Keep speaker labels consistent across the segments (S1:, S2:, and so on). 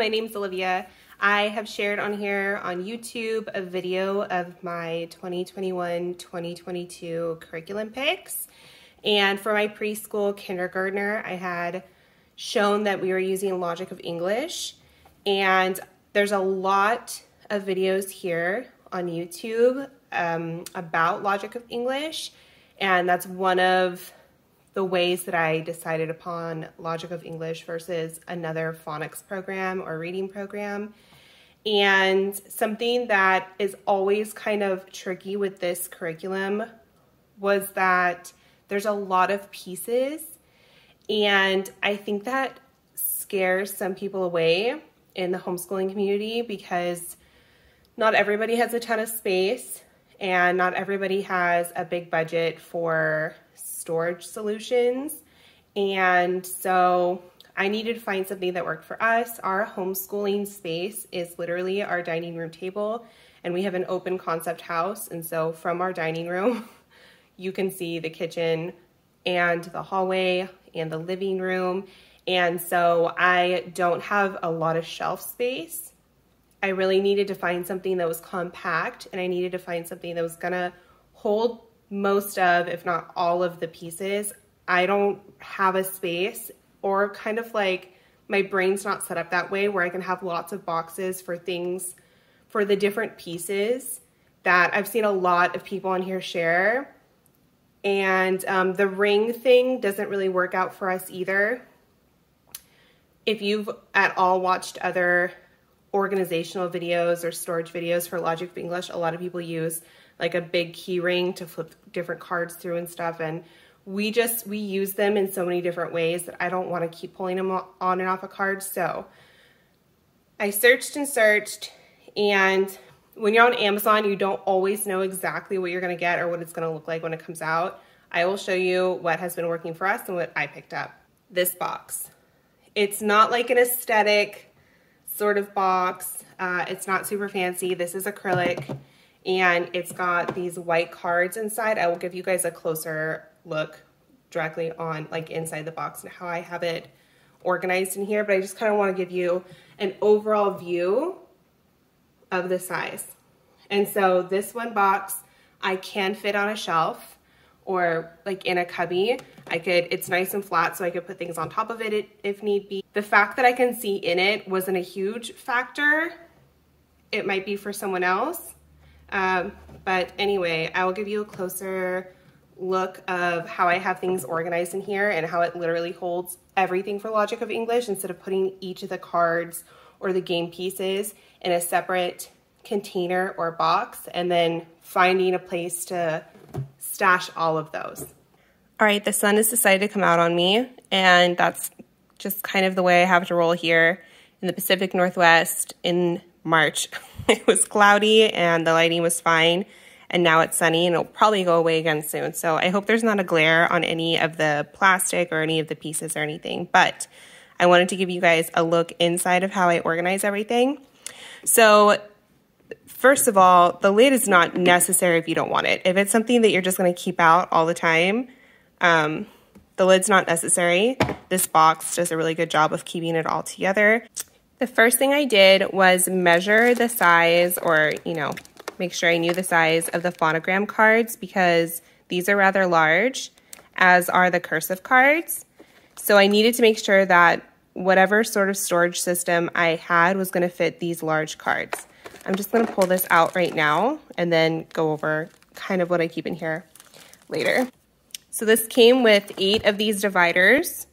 S1: my name's Olivia. I have shared on here on YouTube a video of my 2021-2022 curriculum picks. And for my preschool kindergartner, I had shown that we were using Logic of English. And there's a lot of videos here on YouTube about Logic of English. And that's one of the ways that I decided upon Logic of English versus another phonics program or reading program. And something that is always kind of tricky with this curriculum was that there's a lot of pieces, and I think that scares some people away in the homeschooling community because not everybody has a ton of space and not everybody has a big budget for storage solutions. And so I needed to find something that worked for us. Our homeschooling space is literally our dining room table, and we have an open concept house. And so from our dining room, you can see the kitchen and the hallway and the living room. And so I don't have a lot of shelf space. I really needed to find something that was compact, and I needed to find something that was gonna hold most of, if not all of the pieces. I don't have a space, or kind of like my brain's not set up that way where I can have lots of boxes for things, for the different pieces that I've seen a lot of people on here share. And the ring thing doesn't really work out for us either. If you've at all watched other organizational videos or storage videos for Logic of English, a lot of people use like a big key ring to flip different cards through and stuff. And we use them in so many different ways that I don't want to keep pulling them on and off a card. So I searched and searched, and when you're on Amazon, you don't always know exactly what you're going to get or what it's going to look like when it comes out. I will show you what has been working for us and what I picked up. This box. It's not like an aesthetic sort of box. It's not super fancy. This is acrylic, and it's got these white cards inside. I will give you guys a closer look directly on like inside the box and how I have it organized in here, but I just kind of want to give you an overall view of the size. And so this one box I can fit on a shelf or like in a cubby. It's nice and flat, so I could put things on top of it if need be. The fact that I can see in it wasn't a huge factor. It might be for someone else. But anyway, I will give you a closer look of how I have things organized in here and how it literally holds everything for Logic of English instead of putting each of the cards or the game pieces in a separate container or box and then finding a place to stash all of those. All right, the sun has decided to come out on me, and that's just kind of the way I have to roll here in the Pacific Northwest in March. It was cloudy and the lighting was fine, and now it's sunny and it'll probably go away again soon. So I hope there's not a glare on any of the plastic or any of the pieces or anything, but I wanted to give you guys a look inside of how I organize everything. So first of all, the lid is not necessary if you don't want it. If it's something that you're just gonna keep out all the time, the lid's not necessary. This box does a really good job of keeping it all together. The first thing I did was measure the size, or, make sure I knew the size of the phonogram cards, because these are rather large, as are the cursive cards. So I needed to make sure that whatever sort of storage system I had was going to fit these large cards. I'm just going to pull this out right now and then go over kind of what I keep in here later. So this came with 8 of these dividers.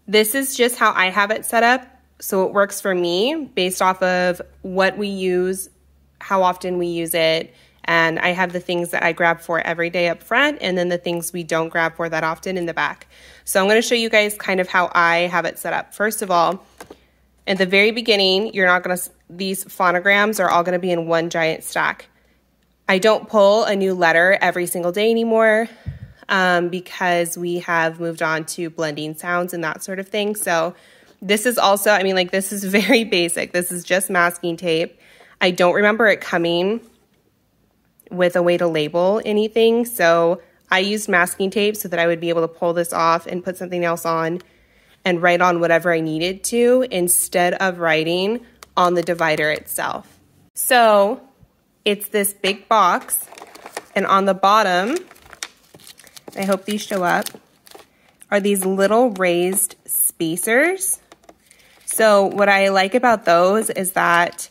S1: This is just how I have it set up, so it works for me based off of what we use, how often we use it, and I have the things that I grab for every day up front and then the things we don't grab for that often in the back. So I'm going to show you guys kind of how I have it set up. First of all, at the very beginning, these phonograms are all going to be in one giant stack. I don't pull a new letter every single day anymore because we have moved on to blending sounds and that sort of thing. So this is also, this is very basic. This is just masking tape. I don't remember it coming with a way to label anything, so I used masking tape so that I would be able to pull this off and put something else on and write on whatever I needed to instead of writing on the divider itself. So it's this big box, and on the bottom, I hope these show up, are these little raised spacers. So what I like about those is that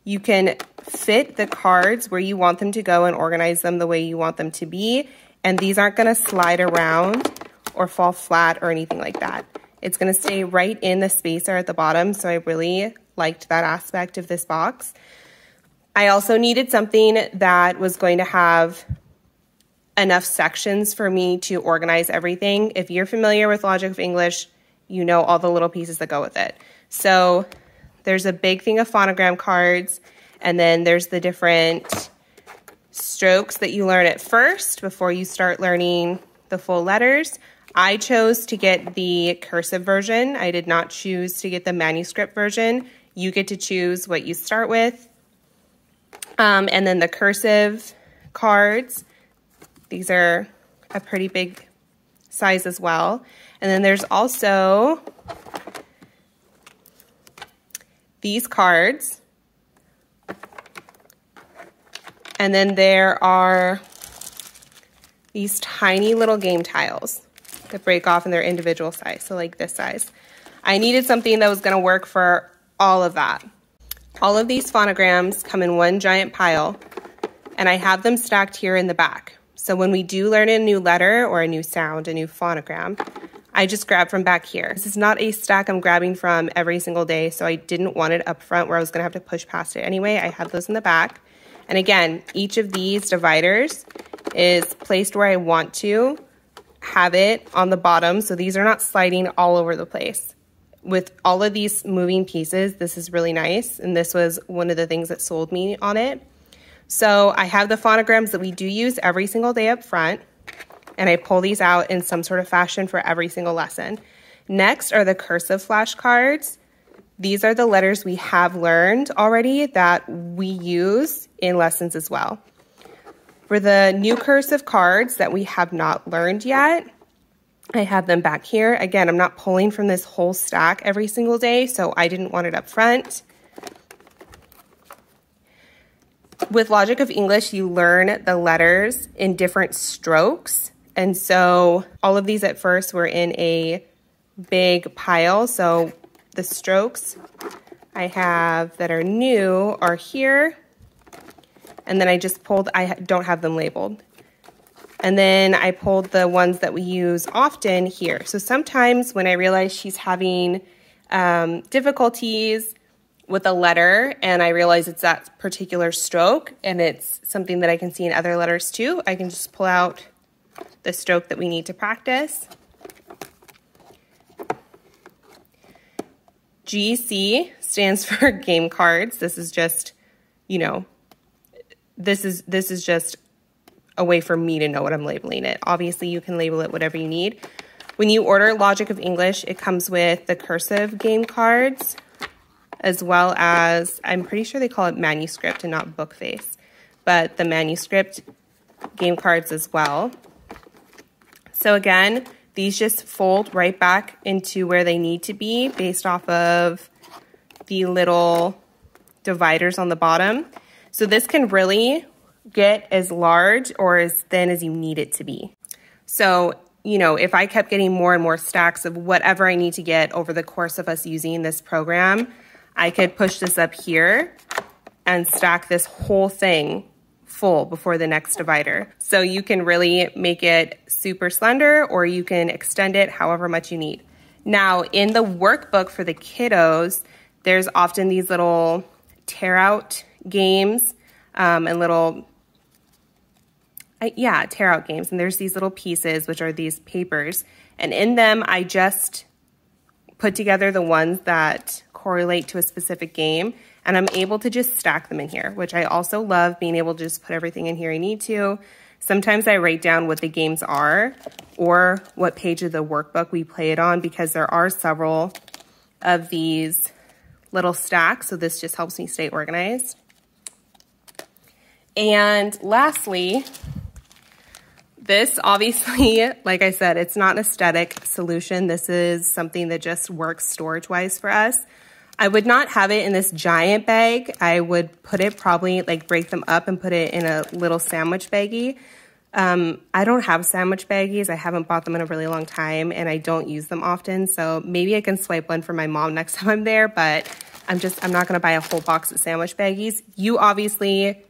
S1: you can fit the cards where you want them to go and organize them the way you want them to be. And these aren't gonna slide around or fall flat or anything like that. It's gonna stay right in the spacer at the bottom. So I really liked that aspect of this box. I also needed something that was going to have enough sections for me to organize everything. If you're familiar with Logic of English, you know all the little pieces that go with it. So there's a big thing of phonogram cards, and then there's the different strokes that you learn at first before you start learning the full letters. I chose to get the cursive version. I did not choose to get the manuscript version. You get to choose what you start with. And then the cursive cards, these are a pretty big size as well. And then there's also these cards. And then there are these tiny little game tiles that break off in their individual size, so like this size. I needed something that was gonna work for all of that. All of these phonograms come in one giant pile, and I have them stacked here in the back. So when we do learn a new letter or a new sound, a new phonogram, I just grab from back here. This is not a stack I'm grabbing from every single day, so I didn't want it up front where I was gonna have to push past it anyway. I have those in the back. And again, each of these dividers is placed where I want to have it on the bottom, so these are not sliding all over the place. With all of these moving pieces, this is really nice, and this was one of the things that sold me on it. So I have the phonograms that we do use every single day up front, and I pull these out in some sort of fashion for every single lesson. Next are the cursive flashcards. These are the letters we have learned already that we use in lessons as well. For the new cursive cards that we have not learned yet, I have them back here. Again, I'm not pulling from this whole stack every single day, so I didn't want it up front. With Logic of English, you learn the letters in different strokes. And so all of these at first were in a big pile. So the strokes I have that are new are here. And then I just pulled, I don't have them labeled. And then I pulled the ones that we use often here. So sometimes when I realize she's having difficulties with a letter and I realize it's that particular stroke and it's something that I can see in other letters too, I can just pull out the stroke that we need to practice. GC stands for game cards. This is just, you know, this is just a way for me to know what I'm labeling it. Obviously, you can label it whatever you need. When you order Logic of English, it comes with the cursive game cards, as well as, I'm pretty sure they call it manuscript and not book face, but the manuscript game cards as well. So again, these just fold right back into where they need to be based off of the little dividers on the bottom. So this can really get as large or as thin as you need it to be. So, you know, if I kept getting more and more stacks of whatever I need to get over the course of us using this program, I could push this up here and stack this whole thing full before the next divider. So you can really make it super slender or you can extend it however much you need. Now, in the workbook for the kiddos, there's often these little tear out games and little tear out games. And there's these little pieces, which are these papers. And in them, I just put together the ones that correlate to a specific game. And I'm able to just stack them in here, which I also love, being able to just put everything in here I need to. Sometimes I write down what the games are or what page of the workbook we play it on, because there are several of these little stacks. So this just helps me stay organized. And lastly, This obviously, like I said, it's not an aesthetic solution. This is something that just works storage-wise for us. I would not have it in this giant bag. I would put it probably like break them up and put it in a little sandwich baggie. I don't have sandwich baggies. I haven't bought them in a really long time and I don't use them often. So maybe I can swipe one for my mom next time I'm there, but I'm not gonna buy a whole box of sandwich baggies. You obviously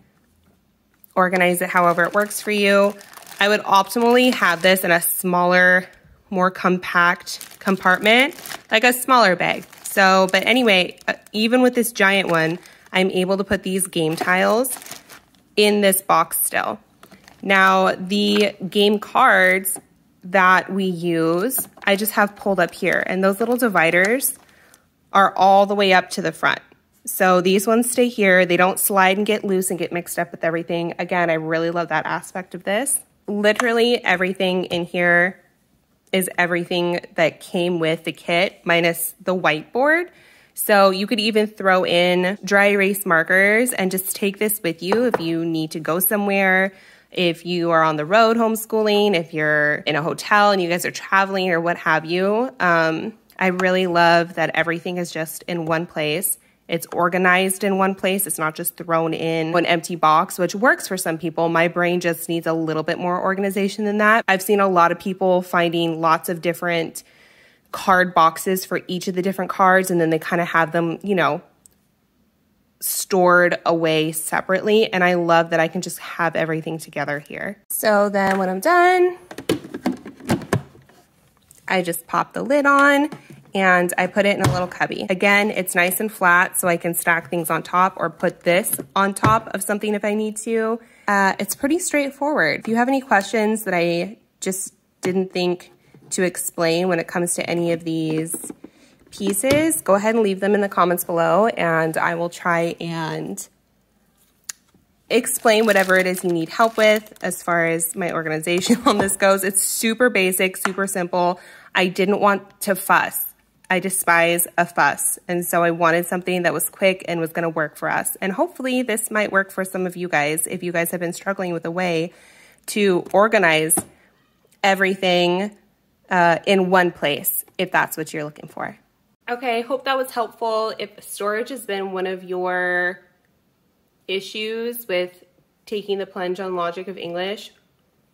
S1: organize it however it works for you. I would optimally have this in a smaller, more compact compartment, like a smaller bag. So, but anyway, even with this giant one, I'm able to put these game tiles in this box still. Now, the game cards that we use, I just have pulled up here, and those little dividers are all the way up to the front. So these ones stay here. They don't slide and get loose and get mixed up with everything. Again, I really love that aspect of this. Literally everything in here is everything that came with the kit minus the whiteboard. So you could even throw in dry erase markers and just take this with you if you need to go somewhere, if you are on the road homeschooling, if you're in a hotel and you guys are traveling or what have you. I really love that everything is just in one place. It's organized in one place. It's not just thrown in an empty box, which works for some people. My brain just needs a little bit more organization than that. I've seen a lot of people finding lots of different card boxes for each of the different cards, and then they kind of have them, you know, stored away separately. And I love that I can just have everything together here. So then when I'm done, I just pop the lid on and I put it in a little cubby. Again, it's nice and flat so I can stack things on top or put this on top of something if I need to. It's pretty straightforward. If you have any questions that I just didn't think to explain when it comes to any of these pieces, go ahead and leave them in the comments below and I will try and explain whatever it is you need help with as far as my organization on this goes. It's super basic, super simple. I didn't want to fuss. I despise a fuss. And so I wanted something that was quick and was gonna work for us. And hopefully this might work for some of you guys if you guys have been struggling with a way to organize everything in one place, if that's what you're looking for. Okay, hope that was helpful. If storage has been one of your issues with taking the plunge on Logic of English,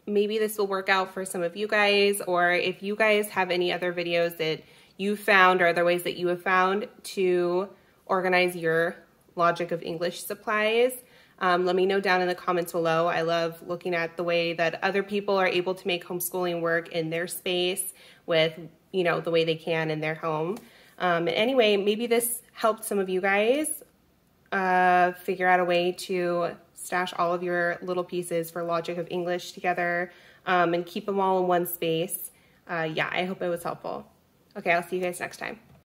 S1: maybe this will work out for some of you guys, or if you guys have any other videos that you found or other ways that you have found to organize your Logic of English supplies, let me know down in the comments below. I love looking at the way that other people are able to make homeschooling work in their space with, you know, the way they can in their home. Anyway, maybe this helped some of you guys figure out a way to stash all of your little pieces for Logic of English together and keep them all in one space. Yeah, I hope it was helpful. Okay, I'll see you guys next time.